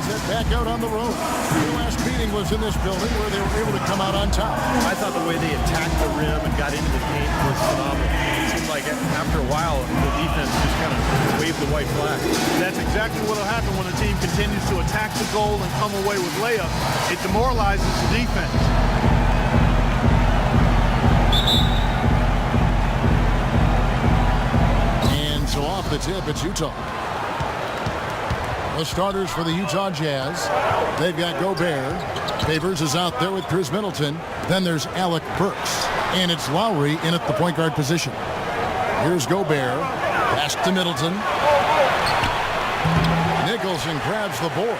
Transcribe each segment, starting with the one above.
head back out on the road. Their last meeting was in this building where they were able to come out on top. I thought the way they attacked the rim and got into the paint was phenomenal. It seemed like after a while, the defense just kind of waved the white flag. That's exactly what will happen when a team continues to attack the goal and come away with layups. It demoralizes the defense. So off the tip, it's Utah. The starters for the Utah Jazz. They've got Gobert. Favors is out there with Chris Middleton. Then there's Alec Burks. And it's Lowry in at the point guard position. Here's Gobert. Pass to Middleton. Nicholson grabs the board.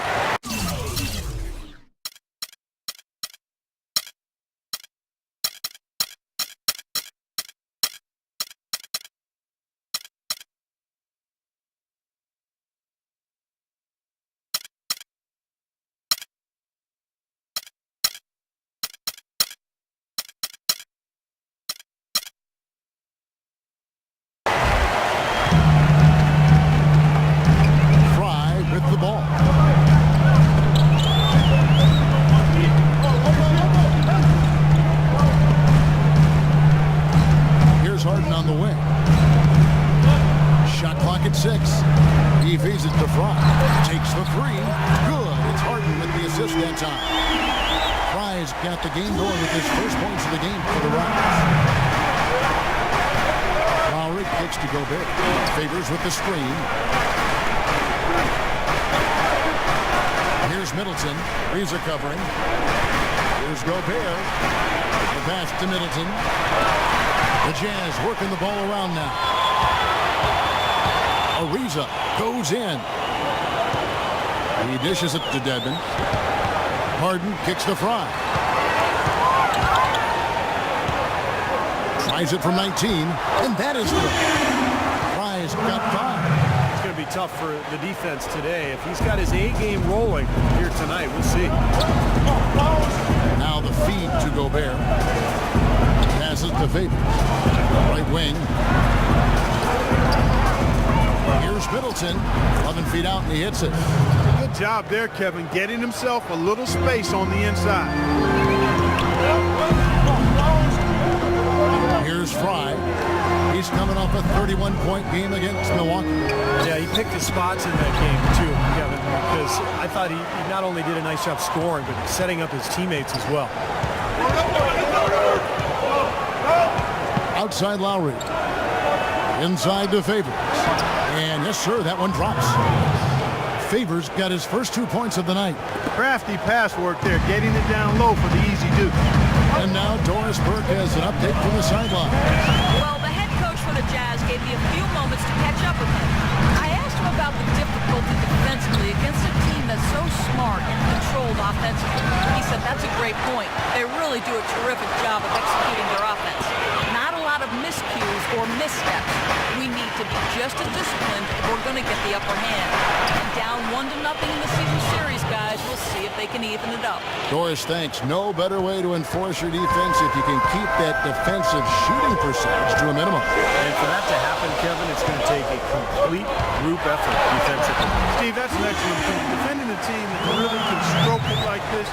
Got the game going with his first points of the game for the Rockets. Lowry kicks to Gobert. Favors with the screen. Here's Middleton. He's recovering. Here's Gobert. The pass to Middleton. The Jazz working the ball around now. Ariza goes in. He dishes it to Dedmon. Harden kicks the Fry. Tries it from 19, and that is good. Fry's got 5. It's going to be tough for the defense today. If he's got his A game rolling here tonight, we'll see. Now the feed to Gobert. Passes to Favors. Right wing. Here's Middleton. 11 feet out, and he hits it. Good job there, Kevin, getting himself a little space on the inside. Here's Fry. He's coming off a 31-point game against Milwaukee. Yeah, he picked his spots in that game, too, Kevin, because I thought he not only did a nice job scoring, but setting up his teammates as well. Outside Lowry. Inside to Favors. And yes, sir, that one drops. Favors got his first 2 points of the night. Crafty pass work there, getting it down low for the easy deuce. And now Doris Burke has an update from the sideline. Well, the head coach for the Jazz gave me a few moments to catch up with him. I asked him about the difficulty defensively against a team that's so smart and controlled offensively. He said that's a great point. They really do a terrific job of executing their offense. Not a lot of miscues or missteps. We need to be just as disciplined if we're going to get the upper hand. And down 1-0 in the season series, guys. We'll see if they can even it up. Doris, thanks. No better way to enforce your defense if you can keep that defensive shooting percentage to a minimum. And for that to happen, Kevin, it's going to take a complete group effort defensively. Steve, that's an excellent thing. Defending a team that really can stroke it like this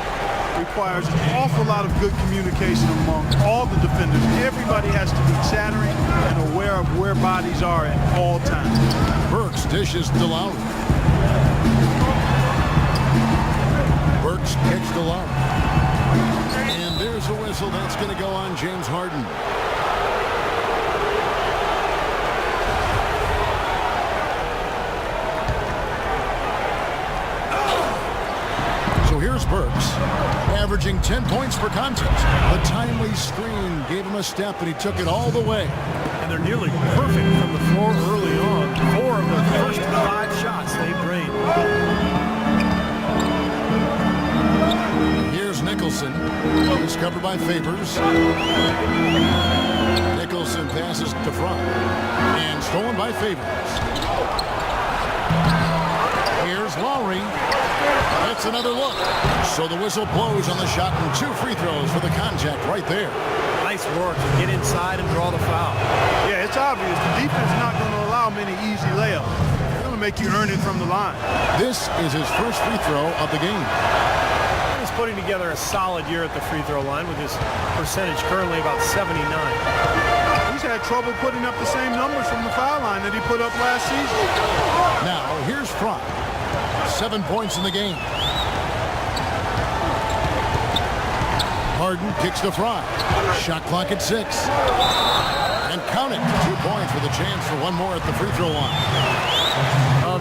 requires an awful lot of good communication among all the defenders. Everybody has to be chattering and aware of where bodies are at all times. Burks dishes to Lowry. Burks kicks to Lowry. And there's a whistle. That's going to go on James Harden. So here's Burks, averaging 10 points per contest. The timely screen gave him a step, and he took it all the way. And they're nearly perfect from the floor early on. 4 of the first 5 shots they've drained. Here's Nicholson. He's covered by Favors. Nicholson passes to Fry. And stolen by Favors. Here's Lowry. That's another look. So the whistle blows on the shot and 2 free throws for the contact right there. Nice work to get inside and draw the foul. Yeah, it's obvious. The defense is not going to allow many easy layups. They're going to make you earn it from the line. This is his first free throw of the game. He's putting together a solid year at the free throw line with his percentage currently about 79. He's had trouble putting up the same numbers from the foul line that he put up last season. Now, here's Fry. 7 points in the game. Harden kicks to Fry. Shot clock at 6. And count it. 2 points with a chance for one more at the free throw line.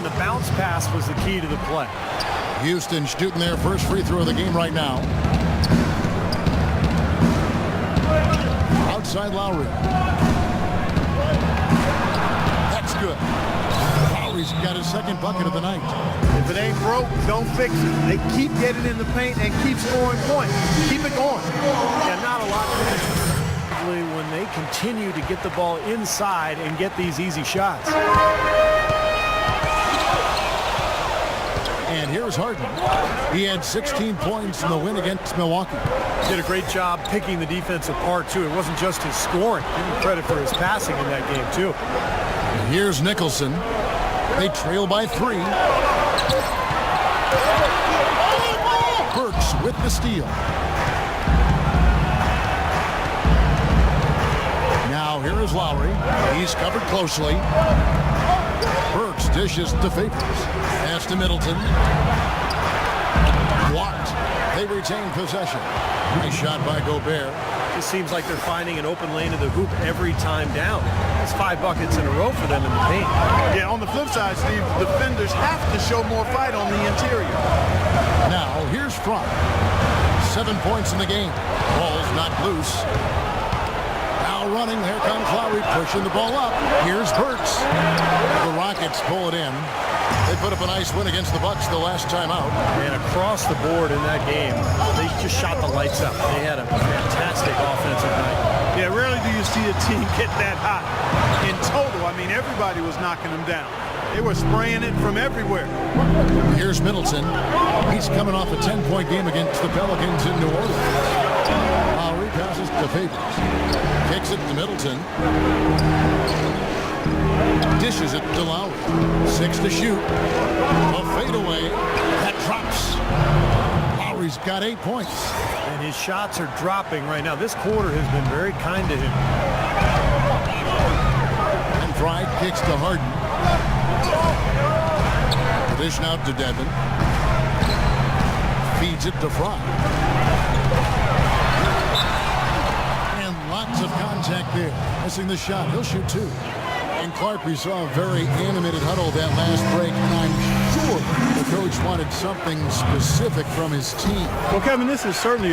The bounce pass was the key to the play. Houston shooting their first free throw of the game right now. Outside Lowry. That's good. Lowry's got his second bucket of the night. If it ain't broke, don't fix it. They keep getting in the paint and keep scoring points. Keep it going. Yeah, not a lot when they continue to get the ball inside and get these easy shots. And here's Harden. He had 16 points in the win against Milwaukee. Did a great job picking the defense apart, too. It wasn't just his scoring. Give him credit for his passing in that game, too. And here's Nicholson. They trail by 3. Burks with the steal. Now here is Lowry. He's covered closely. Burks dishes to Favors. Pass to Middleton. Blocked. They retain possession. Nice shot by Gobert. It seems like they're finding an open lane to the hoop every time down. That's 5 buckets in a row for them in the paint. Yeah, on the flip side, Steve, defenders have to show more fight on the interior. Now here's Fry. 7 points in the game. Ball's not loose. Now running. Here comes Lowry pushing the ball up. Here's Burks. The Rockets pull it in. They put up a nice win against the Bucks the last time out. And across the board in that game, they just shot the lights out. They had a fantastic offensive night. Yeah, rarely do you see a team get that hot. In total, I mean, everybody was knocking them down. They were spraying it from everywhere. Here's Middleton. He's coming off a 10-point game against the Pelicans in New Orleans. Lowry passes to Favors. Kicks it to Middleton. Dishes it to Lowry. 6 to shoot. A fadeaway. That drops. Lowry's got 8 points. And his shots are dropping right now. This quarter has been very kind to him. And Fry kicks to Harden. Dish out to Devin. Feeds it to Fry. And lots of contact there. Missing the shot. He'll shoot 2. And Clark, we saw a very animated huddle that last break, and I'm sure the coach wanted something specific from his team. Well, Kevin, this is certainly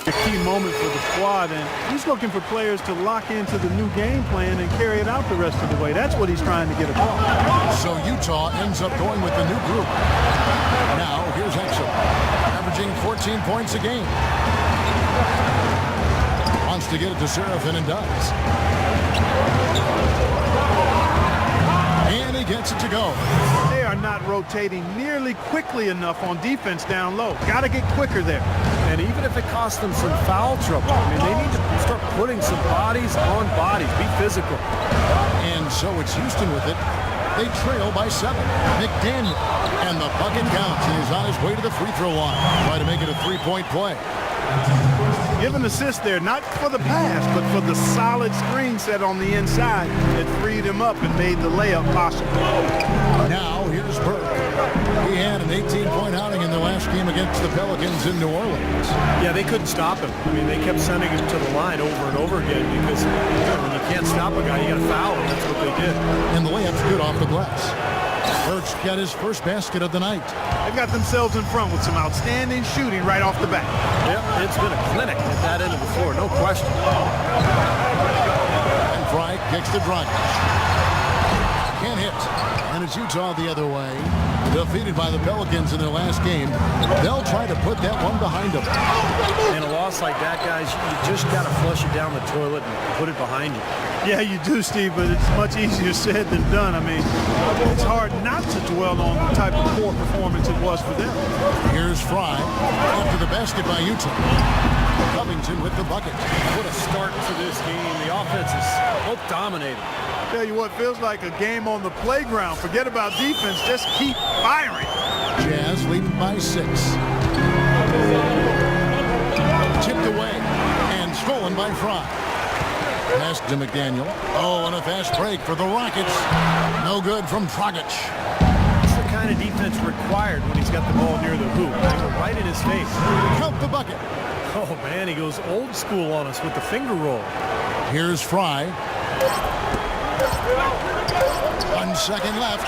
a key moment for the squad, and he's looking for players to lock into the new game plan and carry it out the rest of the way. That's what he's trying to get across. So Utah ends up going with the new group. Now here's Exum, averaging 14 points a game. Wants to get it to Serafin and does. And he gets it to go. They are not rotating nearly quickly enough on defense down low. Got to get quicker there. And even if it costs them some foul trouble, I mean, they need to start putting some bodies on bodies. Be physical. And so it's Houston with it. They trail by 7. McDaniel. And the bucket counts. He is on his way to the free throw line. Try to make it a 3-point play. Give an assist there, not for the pass, but for the solid screen set on the inside that freed him up and made the layup possible. Now here's Burke. He had an 18-point outing in their last game against the Pelicans in New Orleans. Yeah, they couldn't stop him. I mean, they kept sending him to the line over and over again because when you can't stop a guy, you got to foul him. That's what they did. And the layup's good off the glass. Burks got his first basket of the night. They've got themselves in front with some outstanding shooting right off the bat. Yep, it's been a clinic at that end of the floor, no question. And Fry kicks to Dragic. Can't hit. And it's Utah the other way. Defeated by the Pelicans in their last game. They'll try to put that one behind them. And a loss loss like that, guys, you just got to flush it down the toilet and put it behind you. Yeah, you do, Steve, but it's much easier said than done. I mean, it's hard not to dwell on the type of poor performance it was for them. Here's Fry after the basket by Utah. Covington with the bucket. What a start to this game. The offense is both dominating. Tell you what, feels like a game on the playground. Forget about defense, just keep firing. Jazz leading by 6. Tipped away and stolen by Fry. Pass to McDaniel. Oh, and a fast break for the Rockets. No good from Dragic. It's the kind of defense required when he's got the ball near the hoop. They go right in his face. Count the bucket. Oh, man, he goes old school on us with the finger roll. Here's Fry. 1 second left.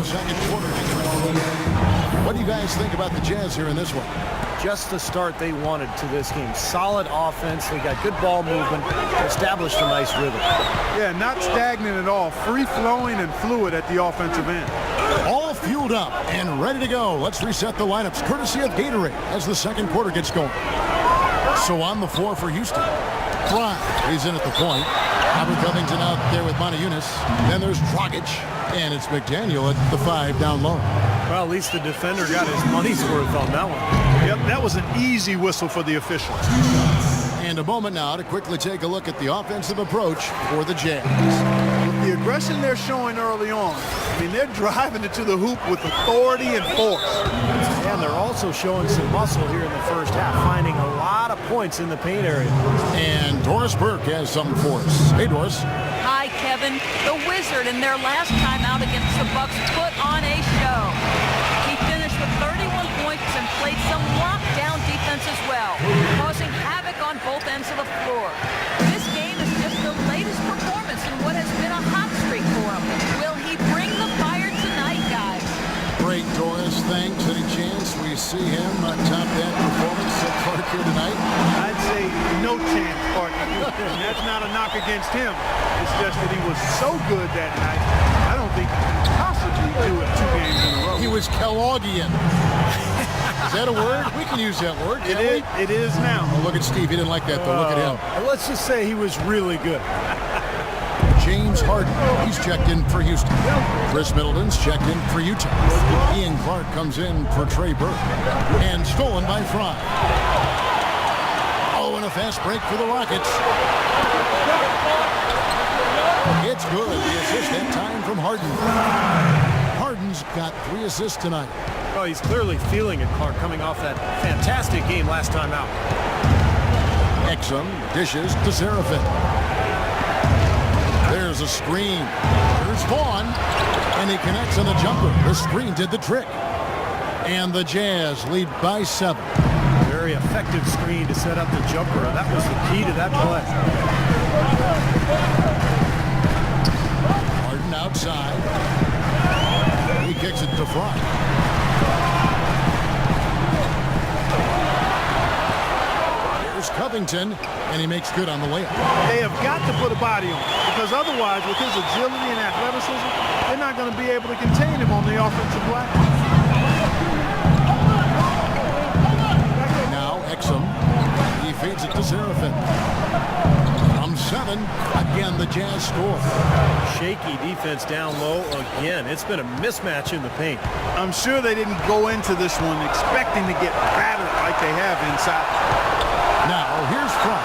Second quarter. What do you guys think about the Jazz here in this one? Just the start they wanted to this game. Solid offense. They got good ball movement. Established a nice rhythm. Yeah, not stagnant at all. Free-flowing and fluid at the offensive end. All fueled up and ready to go. Let's reset the lineups courtesy of Gatorade as the second quarter gets going. So on the floor for Houston. Fry, he's in at the point. Robert Covington out there with Montejunas. Then there's Dragic. And it's McDaniel at the 5 down low. Well, at least the defender got his money's worth on that one. Yep, that was an easy whistle for the official. And a moment now to quickly take a look at the offensive approach for the Jazz. With the aggression they're showing early on, I mean, they're driving it to the hoop with authority and force. And they're also showing some muscle here in the first half, finding a lot of points in the paint area. And Doris Burke has something for us. Hey, Doris. Hi, Kevin. The Wizard in their last time out against the Bucks put on a show. He finished with 31 points and played some lockdown defense as well, causing havoc on both ends of the floor. This game is just the latest performance in what has been a hot streak for him. Will he bring the fire tonight, guys? Great, Doris. Thanks. Any chance we see him top that performance at Clark here tonight? I'd say no chance, partner. And that's not a knock against him. It's just that he was so good that night, I don't think he can possibly do it 2 games in a row. He was Kellogghian. Is that a word? We can use that word. It is now. Oh, look at Steve. He didn't like that, though. Look at him. Let's just say he was really good. James Harden, he's checked in for Houston. Chris Middleton's checked in for Utah. Ian Clark comes in for Trey Burke. And stolen by Fry. Oh, and a fast break for the Rockets. It's good. The assist that time from Harden. Harden's got 3 assists tonight. Oh, he's clearly feeling it, Clark, coming off that fantastic game last time out. Exum dishes to Seraphin. There's a screen. Here's Vaughn. And he connects on the jumper. The screen did the trick. And the Jazz lead by 7. Very effective screen to set up the jumper. That was the key to that play. Covington, and he makes good on the layup. They have got to put a body on him, because otherwise, with his agility and athleticism, they're not going to be able to contain him on the offensive glass. Now Exum, he feeds it to Seraphin. From 7, again the Jazz score. Shaky defense down low again. It's been a mismatch in the paint. I'm sure they didn't go into this one expecting to get battered like they have inside. Now here's Front.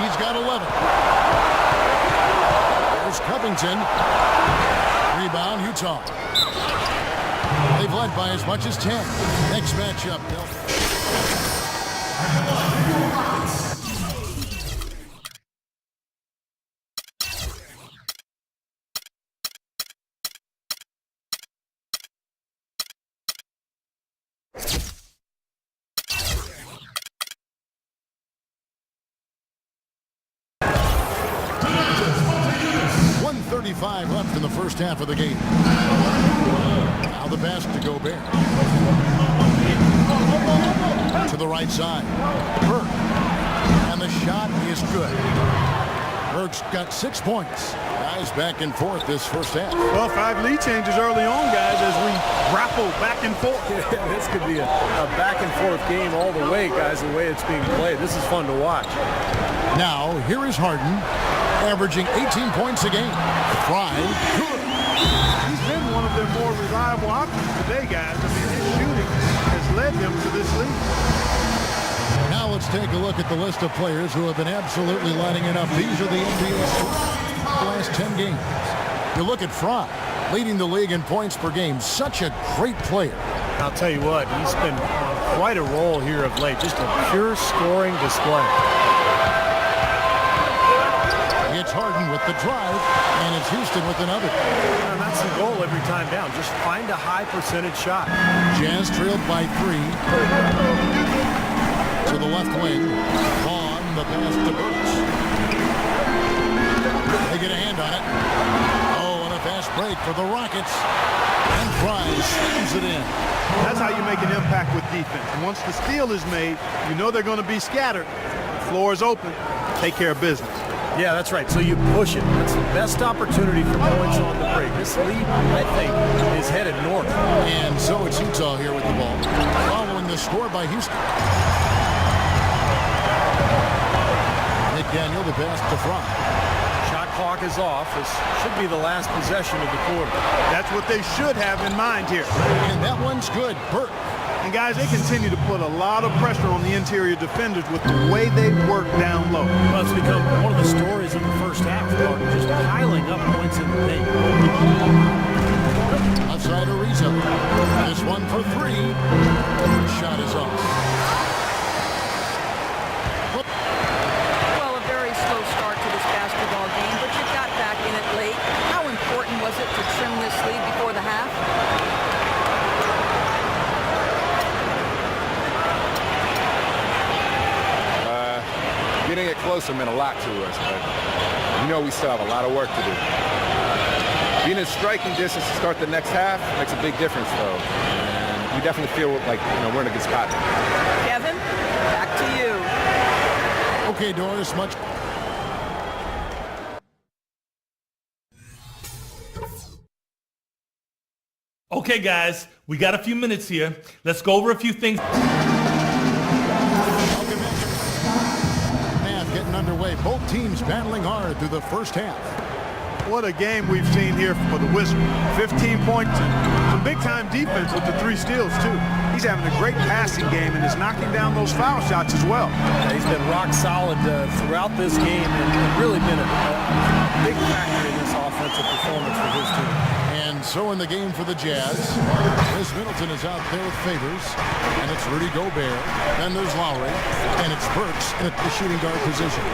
He's got 11. There's Covington. Rebound, Utah. They've led by as much as 10. Next matchup, Bill. .35 left in the first half of the game. Now the pass to Gobert. To the right side. Burke. And the shot is good. Burke's got 6 points. Guys back and forth this first half. Well, 5 lead changes early on, guys, as we grapple back and forth. This could be a back and forth game all the way, guys, the way it's being played. This is fun to watch. Now, here is Harden, averaging 18 points a game. Fry, good. He's been one of their more reliable options today, guys. I mean, his shooting has led them to this lead. Now let's take a look at the list of players who have been absolutely lighting it up. These are the NBA's last 10 games. You look at Fry, leading the league in points per game. Such a great player. I'll tell you what, he's been on quite a roll here of late. Just a pure scoring display. It's Harden with the drive, and it's Houston with another. And that's the goal every time down. Just find a high percentage shot. Jazz trailed by 3. To the left wing. On the pass to Burks. They get a hand on it. Oh, and a fast break for the Rockets. And Fry slams it in. That's how you make an impact with defense. Once the steal is made, you know they're going to be scattered. The floor is open. Take care of business. Yeah, that's right. So you push it. That's the best opportunity for points on the break. This lead, I think, is headed north. And so it's Utah here with the ball. Following the score by Houston. McDaniel, the pass to Fry. Shot clock is off. This should be the last possession of the quarter. That's what they should have in mind here. And that one's good. Burke. And guys, they continue to put a lot of pressure on the interior defenders with the way they work down low. Well, it's become one of the stories in the first half, just piling up points in the paint. Outside Ariza. This one for 3. The shot is off. Well, a very slow start to this basketball game, but you got back in it late. How important was it to trim this lead before the half? Getting it closer meant a lot to us, but you know we still have a lot of work to do. Being in striking distance to start the next half makes a big difference, though. And we definitely feel like we're in a good spot. Kevin, back to you. Okay, Doris, much. Okay, guys, we got a few minutes here. Let's go over a few things. Getting underway. Both teams battling hard through the first half. What a game we've seen here for the Wizards. 15 points, some big-time defense with the 3 steals, too. He's having a great passing game and is knocking down those foul shots as well. Yeah, he's been rock solid throughout this game and really been a big factor in this offensive performance for his team. And so in the game for the Jazz, Chris Middleton is out there with Favors, and it's Rudy Gobert. Then there's Lowry, and it's Burks at the shooting guard position.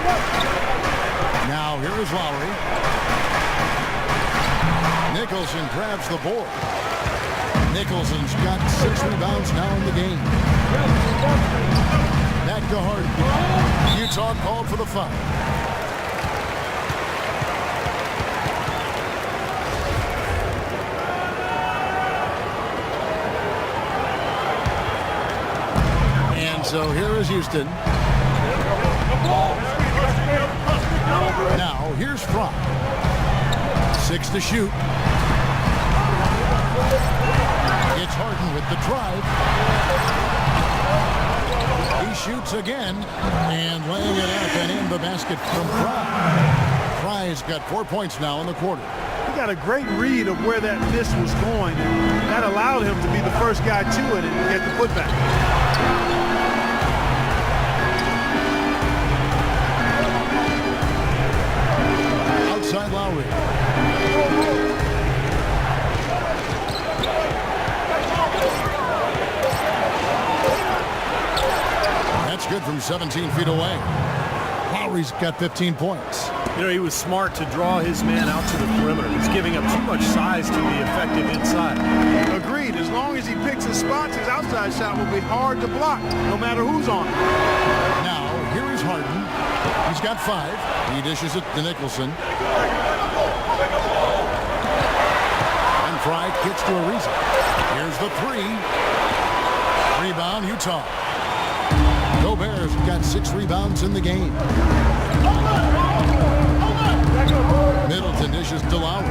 Now here is Lowry. Nicholson grabs the board. Nicholson's got 6 rebounds now in the game. Back to Harden. Utah called for the foul. So here is Houston. Now, here's Fry. 6 to shoot. It's Harden with the drive. He shoots again, and laying it up and in the basket from Fry. Fry's got 4 points now in the quarter. He got a great read of where that miss was going, and that allowed him to be the first guy to it and get the putback. Outside Lowry. That's good from 17 feet away. Lowry's got 15 points. You know, he was smart to draw his man out to the perimeter. He's giving up too much size to be effective inside. Agreed. As long as he picks his spots, his outside shot will be hard to block, no matter who's on it. Now, here is Harden. He's got 5. He dishes it to Nicholson. And Fry gets to Ariza. Here's the 3. Rebound, Utah. Gobert's got 6 rebounds in the game. Middleton dishes to Lowry.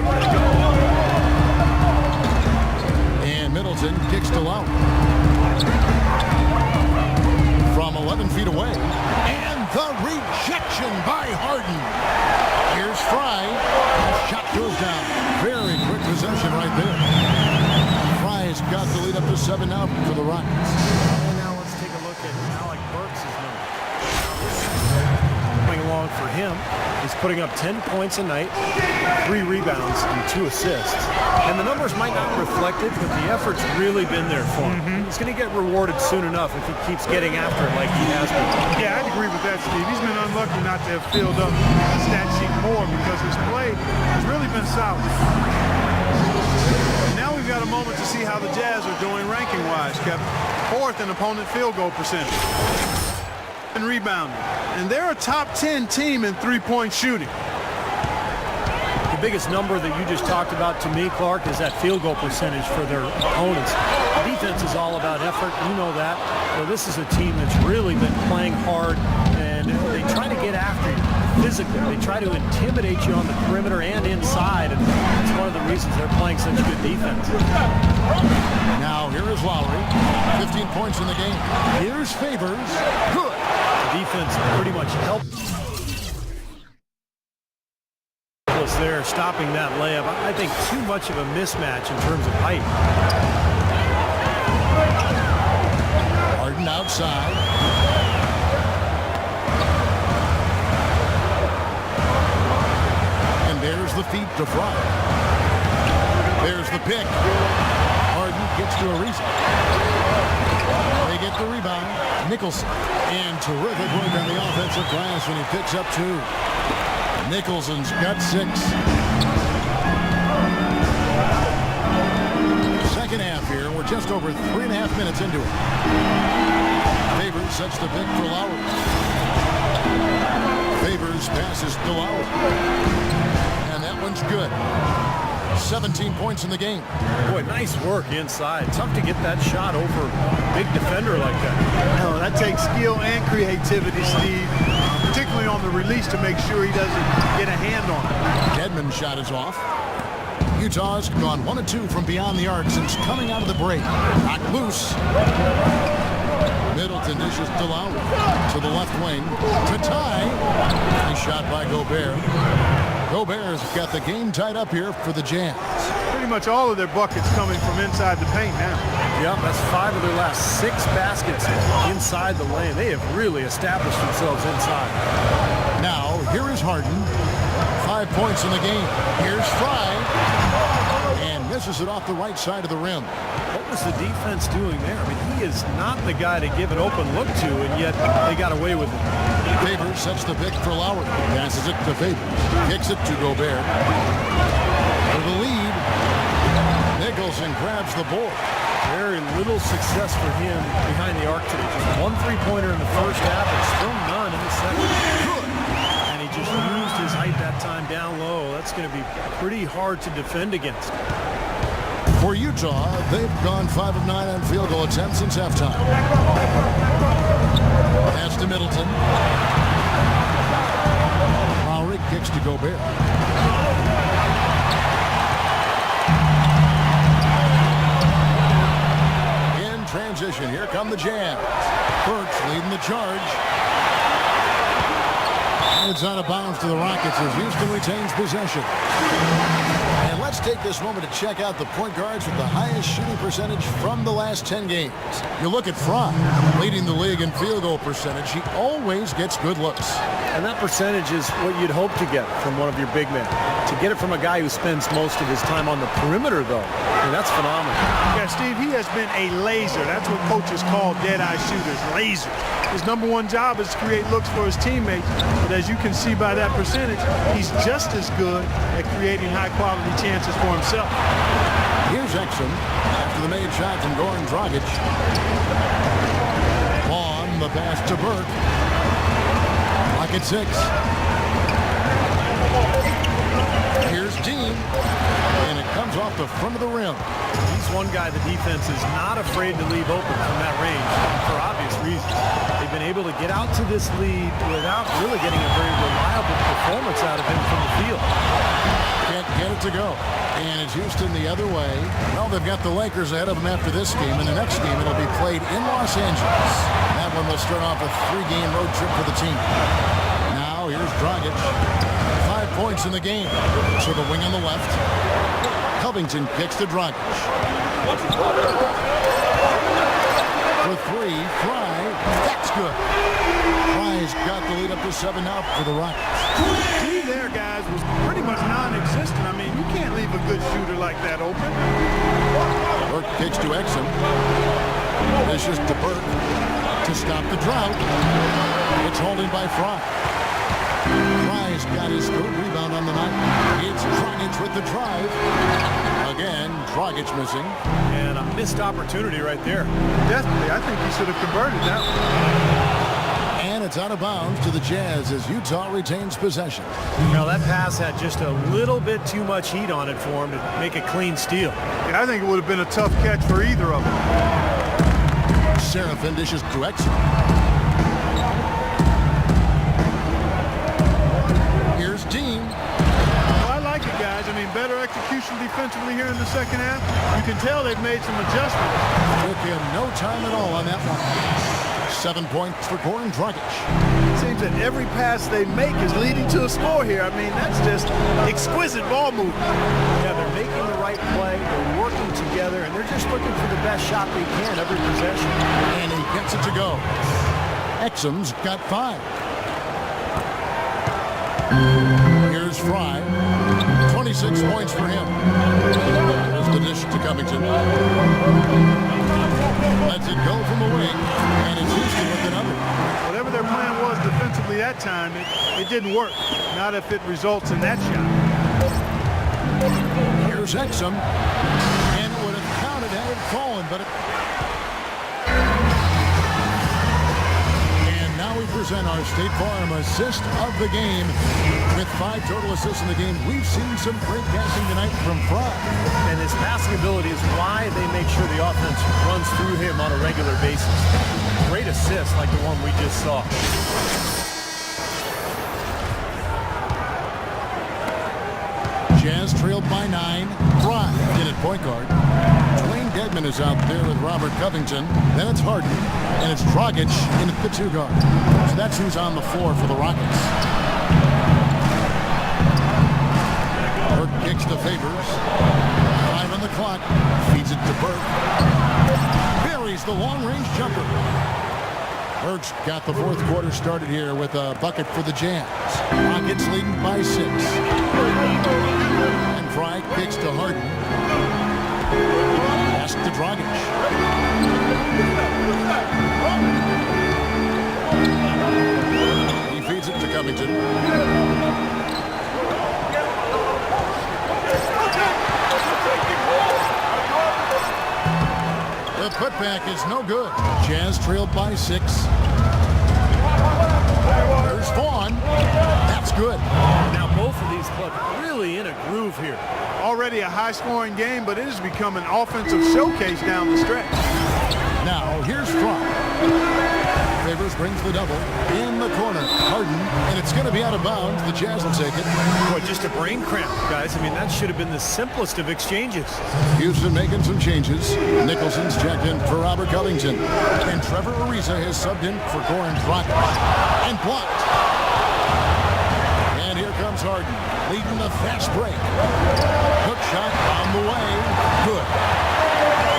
And Middleton kicks to Lowry. From 11 feet away. And the rejection by Harden. Here's Fry. Shot goes down. Very quick possession right there. Fry's got the lead up to 7 now for the Rockets. And now let's take a look at Alec Burks' number. Coming along for him. He's putting up 10 points a night, 3 rebounds, and 2 assists. And the numbers might not reflect it, but the effort's really been there for him. He's going to get rewarded soon enough if he keeps getting after it like he has been. Yeah, I'd agree with that, Steve. He's been unlucky not to have filled up the stat sheet more because his play has really been solid. Now we've got a moment to see how the Jazz are doing ranking-wise, Kevin. 4th in opponent field goal percentage. And rebounding. And they're a top 10 team in three-point shooting. The biggest number that you just talked about to me, Clark, is that field goal percentage for their opponents. The defense is all about effort. You know that. So this is a team that's really been playing hard, and they try to get after you physically. They try to intimidate you on the perimeter and inside, and that's one of the reasons they're playing such good defense. Now, here is Lowry. 15 points in the game. Here's Favors. Good. The defense pretty much helped us there, stopping that layup. I think too much of a mismatch in terms of height. Harden outside. And there's the feed to Fry. There's the pick. Harden gets to Ariza. They get the rebound. Nicholson. And terrific work on the offensive glass when he picks up 2. Nicholson's got 6. Second half here. We're just over 3.5 minutes into it. Favors sets the pick for Lowry. Favors passes to Lowry. And that one's good. 17 points in the game. Boy, nice work inside. Tough to get that shot over a big defender like that. No, that takes skill and creativity, Steve, particularly on the release to make sure he doesn't get a hand on it. Deadman's shot is off. Utah's gone 1 of 2 from beyond the arc since coming out of the break. Knocked loose. Middleton dishes to Lowry. To the left wing. To tie. Nice shot by Gobert. Gobert's got the game tied up here for the Jazz. Pretty much all of their buckets coming from inside the paint now. Yep, that's 5 of their last 6 baskets inside the lane. They have really established themselves inside. Now, here is Harden. 5 points in the game. Here's Fry. And misses it off the right side of the rim. What was the defense doing there? I mean, he is not the guy to give an open look to, and yet they got away with it. Favors sets the pick for Lowry. Passes it to Favors. Kicks it to Gobert. For the lead. Nicholson grabs the board. Very little success for him behind the arc today. Just 1 3-pointer in the first half and still none in the second. And he just used his height that time down low. That's going to be pretty hard to defend against. For Utah, they've gone 5 of 9 on field goal attempts since halftime. Pass to Middleton. kicks to Gobert. In transition, here come the Jazz. Burks leading the charge. And it's out of bounds to the Rockets as Houston retains possession. And let's take this moment to check out the point guards with the highest shooting percentage from the last 10 games. You look at Fry, leading the league in field goal percentage. He always gets good looks. And that percentage is what you'd hope to get from one of your big men. To get it from a guy who spends most of his time on the perimeter, though, that's phenomenal. Yeah, Steve, he has been a laser. That's what coaches call dead-eye shooters, lasers. His number one job is to create looks for his teammates. But as you can see by that percentage, he's just as good at creating high-quality chances for himself. Here's Exum after the made shot from Goran Dragic. On the pass to Burke. Lock at 6. Here's Dean. And it comes off the front of the rim. He's one guy the defense is not afraid to leave open from that range for obvious reasons. They've been able to get out to this lead without really getting a very reliable performance out of him from the field. Can't get it to go. And it's Houston the other way. Well, they've got the Lakers ahead of them after this game. And the next game, it'll be played in Los Angeles. That one will start off a 3-game road trip for the team. Now, here's Dragic. 5 points in the game. To the wing on the left. Covington kicks to Dragic. For 3, Fry. That's good. Fry's got the lead up to 7 now for the Rockets. D there, guys, was pretty much non-existent. I mean, you can't leave a good shooter like that open. Burke kicks to Exum. Vicious to Burke to stop the drought. It's holding by Fry. Fry's got his 3rd rebound on the night. It's Dragic with the drive. Again, Dragic missing. And a missed opportunity right there. Definitely, I think he should have converted that one. And it's out of bounds to the Jazz as Utah retains possession. Now that pass had just a little bit too much heat on it for him to make a clean steal. Yeah, I think it would have been a tough catch for either of them. Seraphin dishes to Exum. Here's Dean. Well, I like it, guys. I mean, better execution defensively here in the second half. You can tell they've made some adjustments. Took him no time at all on that one. 7 points for Goran Dragic. It seems that every pass they make is leading to a score here. I mean, that's just exquisite ball movement. Yeah, they're making the right play, they're working together, and they're just looking for the best shot they can every possession. And he gets it to go. Exum's got 5. Here's Fry. 26 points for him. There's the dish to Covington. Lets it go from the wing, and it's Houston with another. Whatever their plan was defensively that time, it didn't work. Not if it results in that shot. Here's Exum, and it would have counted had it fallen, but And now we present our State Farm assist of the game. With 5 total assists in the game, we've seen some great passing tonight from Fry. And his passing ability is why they make sure the offense runs through him on a regular basis. Great assist like the one we just saw. Jazz trailed by 9. Fry in at point guard. Dwayne Dedman is out there with Robert Covington. Then it's Harden. And it's Dragic in at the 2 guard. So that's who's on the floor for the Rockets. Burke kicks to Favors. 5 on the clock. Feeds it to Burke. Buries the long-range jumper. Burke's got the 4th quarter started here with a bucket for the Jazz. Rockets leading by 6. And Fry kicks to Harden. Pass to Dragic. He feeds it to Covington. The putback is no good. Jazz trailed by 6. There's Vaughn. That's good. Now both of these clubs really in a groove here. Already a high-scoring game, but it has become an offensive showcase down the stretch. Now, here's Fry. Favors brings the double in the corner. Harden, and it's going to be out of bounds. The Jazz will take it. Boy, just a brain cramp, guys. I mean, that should have been the simplest of exchanges. Houston making some changes. Nicholson's checked in for Robert Covington. And Trevor Ariza has subbed in for Goran Dragic. And blocked. And here comes Harden, leading the fast break. Hook shot on the way. Good.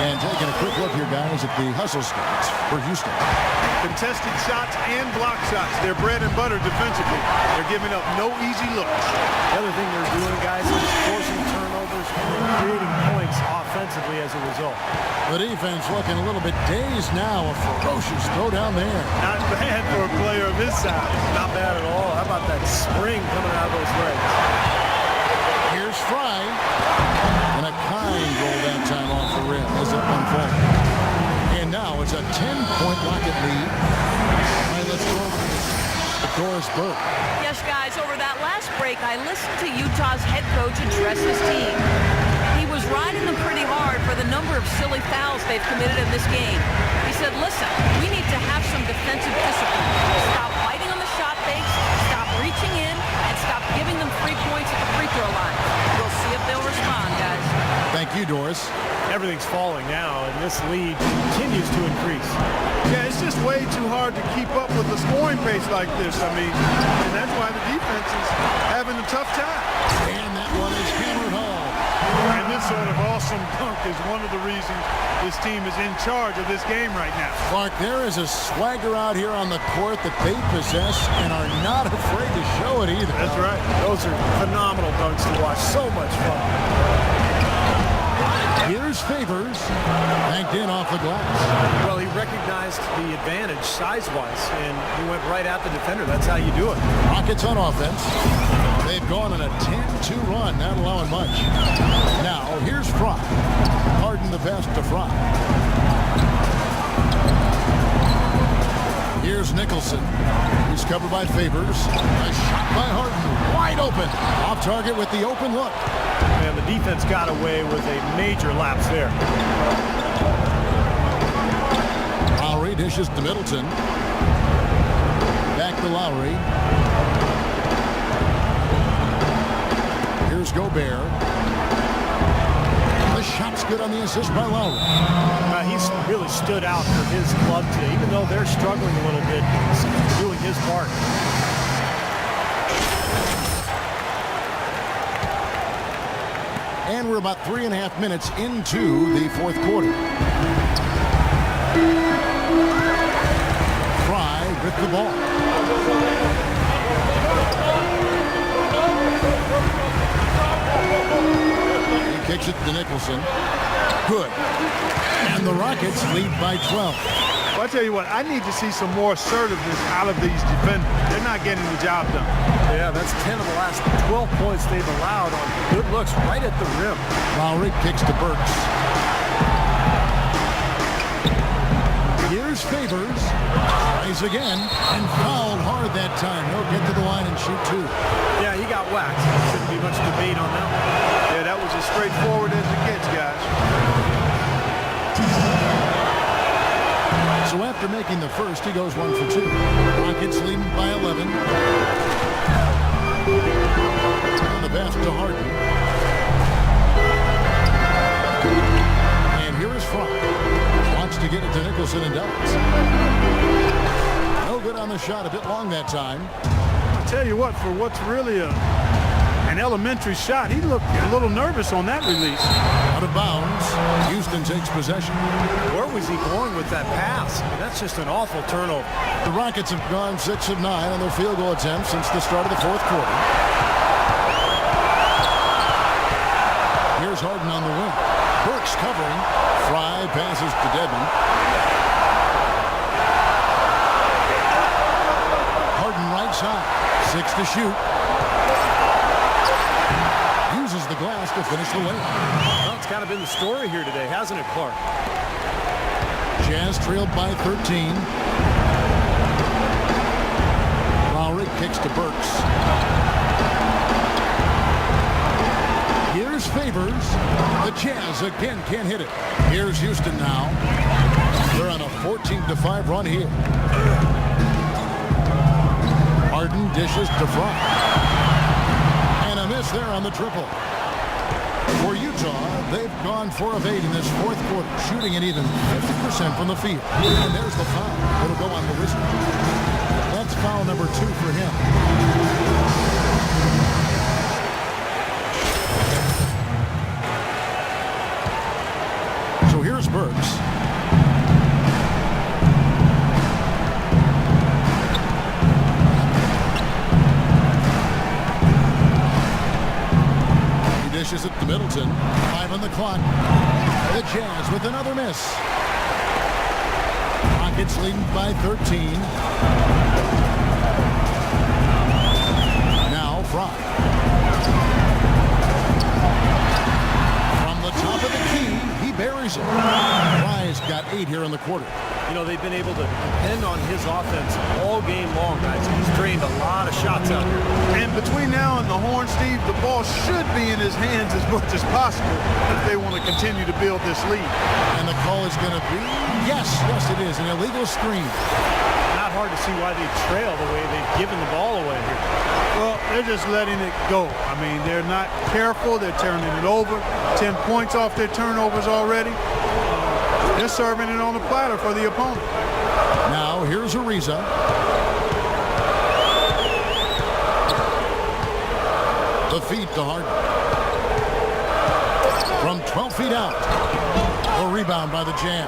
And taking a quick look here, guys, at the hustle stats for Houston. Contested shots and block shots. They're bread and butter defensively. They're giving up no easy looks. The other thing they're doing, guys, is forcing turnovers and creating points offensively as a result. The defense looking a little bit dazed now. A ferocious throw down there. Not bad for a player of his size. Not bad at all. How about that spring coming out of those legs? Here's Fry. And a kind roll that time off the rim as it unfolds. And now it's a 10-point Rocket lead. All right, let's go over to Doris Burke. Yes, guys, over that last break, I listened to Utah's head coach address his team. He was riding them pretty hard for the number of silly fouls they've committed in this game. He said, listen, we need to have some defensive discipline. Stop biting on the shot fakes, stop reaching in, and stop giving them free points at the free throw line. We'll see if they'll respond, guys. Thank you, Doris. Everything's falling now, and this lead continues to increase. Yeah, it's just way too hard to keep up with a scoring pace like this. I mean, and that's why the defense is having a tough time. And that one is hammered home. And this sort of awesome dunk is one of the reasons this team is in charge of this game right now. Clark, there is a swagger out here on the court that they possess and are not afraid to show it either. That's right. Those are phenomenal dunks to watch. So much fun. Here's Favors, banked in off the glass. Well, he recognized the advantage size-wise, and he went right at the defender. That's how you do it. Rockets on offense. They've gone on a 10-2 run, not allowing much. Now, here's Fry. Harden the pass to Fry. Here's Nicholson. He's covered by Favors. A shot by Harden. Wide open. Off target with the open look. And the defense got away with a major lapse there. Lowry dishes to Middleton. Back to Lowry. Here's Gobert. The shot's good on the assist by Lowry. He's really stood out for his club today. Even though they're struggling a little bit, he's doing his part. And we're about 3.5 minutes into the fourth quarter. Fry with the ball. He kicks it to Nicholson. Good. And the Rockets lead by 12. Well, I tell you what, I need to see some more assertiveness out of these defenders. They're not getting the job done. Yeah, that's 10 of the last 12 points they've allowed on good looks right at the rim. Lowry kicks to Burks. Here's Favors. Tries again and fouled hard that time. He'll get to the line and shoot two. Yeah, he got whacked. Shouldn't be much debate on that one. Yeah, that was as straightforward as it gets, guys. So after making the first, he goes 1 for 2. Rockets leading by 11. And the pass to Harden. And here is Fry. Wants to get it to Nicholson and does. No good on the shot. A bit long that time. I tell you what, for what's really an elementary shot, he looked a little nervous on that release. Out of bounds. Houston takes possession. Where was he going with that pass? I mean, that's just an awful turnover. The Rockets have gone 6 of 9 on their field goal attempts since the start of the fourth quarter. Here's Harden on the wing. Burks covering. Fry passes to Dedmon. Harden right side. 6 to shoot. Uses the glass to finish the layup. Well, it's kind of been the story here today, hasn't it, Clark? Jazz trailed by 13. Lowry kicks to Burks. Here's Favors. The Jazz again can't hit it. Here's Houston now. They're on a 14-5 run here. Harden dishes to Fry. And a miss there on the triple. For Utah, they've gone 4 of 8 in this fourth quarter, shooting at even 50% from the field. And there's the foul. It'll go on the Wizards. That's foul number 2 for him. So here's Burks. Dishes it to Middleton. 5 on the clock. The Jazz with another miss. Rockets leading by 13. Now Fry. From the top of the key, he buries it. Fry's got 8 here in the quarter. You know, they've been able to depend on his offense all game long, guys. He's drained a lot of shots out here. And between now and the horn, Steve, the ball should be in his hands as much as possible if they want to continue to build this lead. And the call is going to be, yes, it is, an illegal screen. Not hard to see why they trail the way they've given the ball away here. Well, they're just letting it go. I mean, they're not careful. They're turning it over. 10 points off their turnovers already. They're serving it on the platter for the opponent. Now here's Ariza. The feed to Harden. From 12 feet out. A rebound by the Jazz.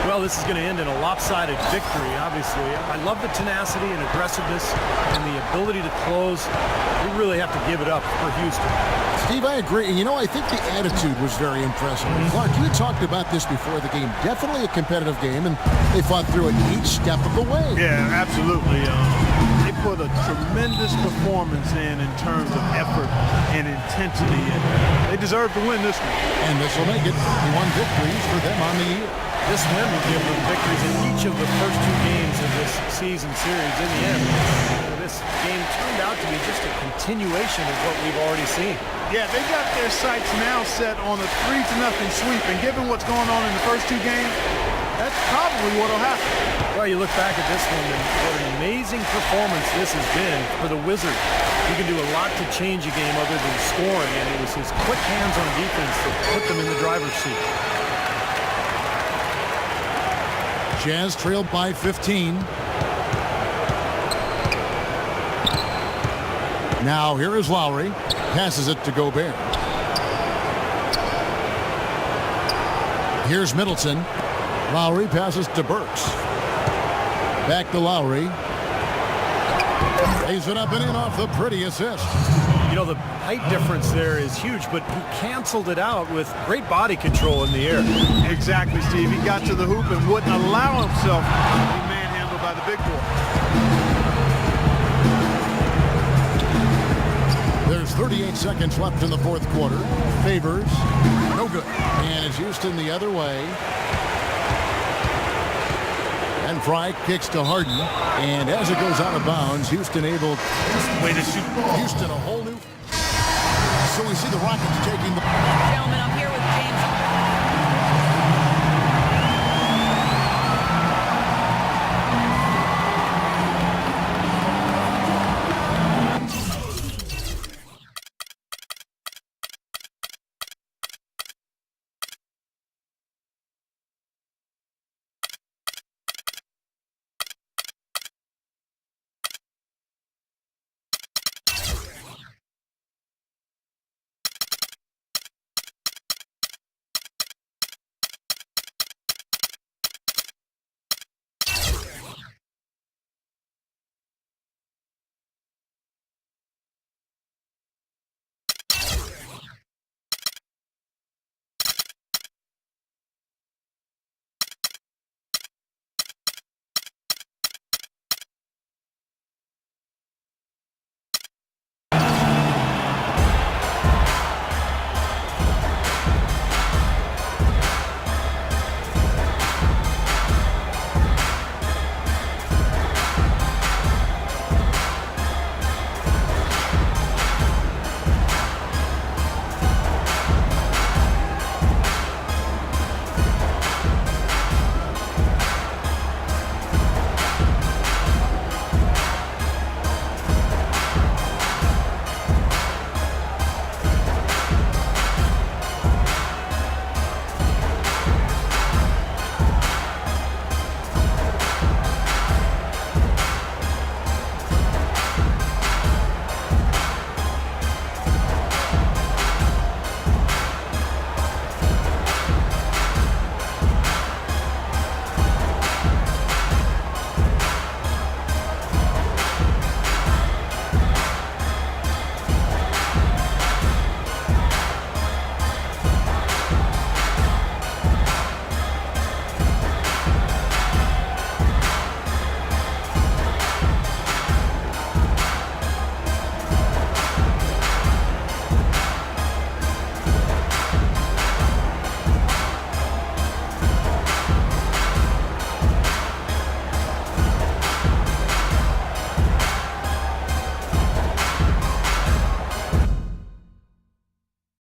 Well, this is going to end in a lopsided victory, obviously. I love the tenacity and aggressiveness and the ability to close. We really have to give it up for Houston. Steve, I agree. And, you know, I think the attitude was very impressive. Clark, you had talked about this before the game. Definitely a competitive game, and they fought through it each step of the way. Yeah, absolutely. They put a tremendous performance in terms of effort and intensity, and they deserve to win this one. And this will make it 51 victories for them on the year. This win will give them victories in each of the first 2 games of this season series. In the end, this game turned out to be just a continuation of what we've already seen. Yeah, they got their sights now set on a 3-0 sweep, and given what's going on in the first 2 games, that's probably what will happen. Well, you look back at this one, and what an amazing performance this has been for the Wizards. He can do a lot to change a game other than scoring, and it was his quick hands on defense that put them in the driver's seat. Jazz trailed by 15. Now here is Lowry. Passes it to Gobert. Here's Middleton. Lowry passes to Burks. Back to Lowry. Lays it up and in off the pretty assist. You know, the height difference there is huge, but he canceled it out with great body control in the air. Exactly, Steve. He got to the hoop and wouldn't allow himself to be manhandled by the big boy. There's 38 seconds left in the fourth quarter. Favors, no good. And it's Houston the other way. And Fry kicks to Harden. And as it goes out of bounds, Houston able Way to shoot. Houston a whole new. So we see the Rockets taking the